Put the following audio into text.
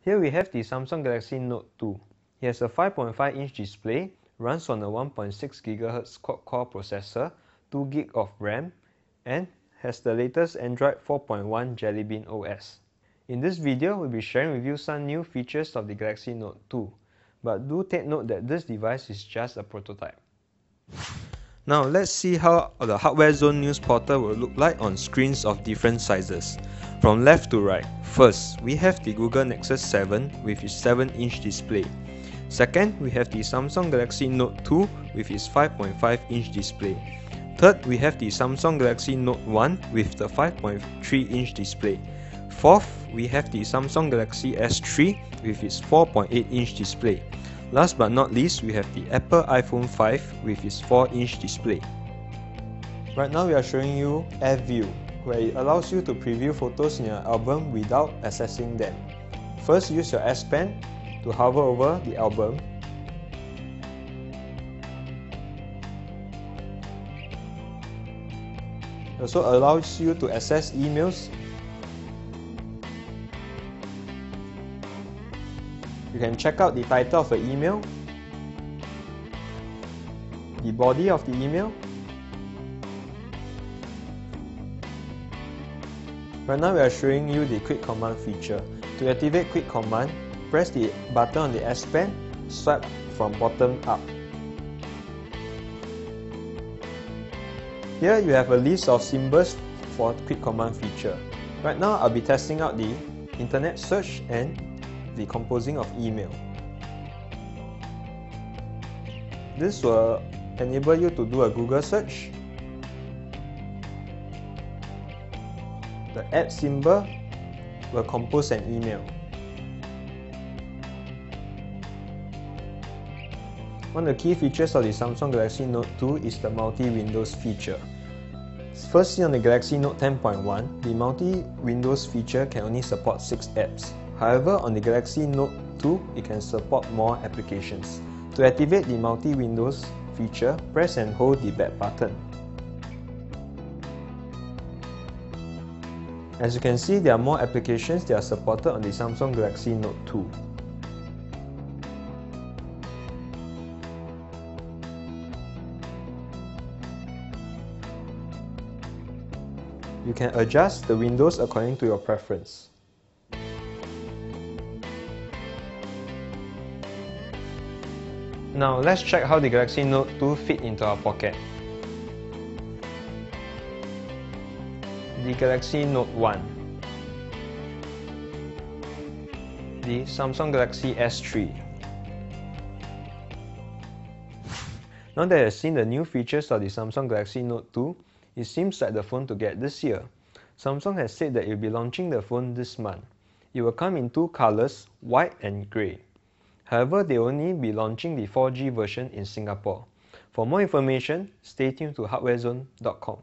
Here we have the Samsung Galaxy Note 2. It has a 5.5-inch display, runs on a 1.6 GHz quad-core processor, 2 GB of RAM, and has the latest Android 4.1 Jelly Bean OS. In this video, we'll be sharing with you some new features of the Galaxy Note 2. But do take note that this device is just a prototype. Now let's see how the Hardware Zone news portal will look like on screens of different sizes. From left to right, first we have the Google Nexus 7 with its 7-inch display. Second, we have the Samsung Galaxy Note 2 with its 5.5-inch display. Third, we have the Samsung Galaxy Note 1 with the 5.3-inch display. Fourth, we have the Samsung Galaxy S3 with its 4.8-inch display. Last but not least, we have the Apple iPhone 5 with its 4-inch display. Right now we are showing you Air View, where it allows you to preview photos in your album without accessing them. First, use your S Pen to hover over the album. It also allows you to access emails. You can check out the title of the email, the body of the email. Right now we are showing you the Quick Command feature. To activate Quick Command, press the button on the S Pen, swipe from bottom up. Here you have a list of symbols for Quick Command feature. Right now I'll be testing out the internet search and the composing of email. This will enable you to do a Google search. The @ symbol will compose an email. One of the key features of the Samsung Galaxy Note 2 is the multi-windows feature. First seen on the Galaxy Note 10.1, the multi-windows feature can only support 6 apps. However, on the Galaxy Note 2, it can support more applications. To activate the multi-windows feature, press and hold the back button. As you can see, there are more applications that are supported on the Samsung Galaxy Note 2. You can adjust the windows according to your preference. Now let's check how the Galaxy Note 2 fit into our pocket. The Galaxy Note 1, the Samsung Galaxy S3. Now that you've seen the new features of the Samsung Galaxy Note 2, it seems like the phone to get this year. Samsung has said that it will be launching the phone this month. It will come in two colors, white and grey. However, they will only be launching the 4G version in Singapore. For more information, stay tuned to hardwarezone.com.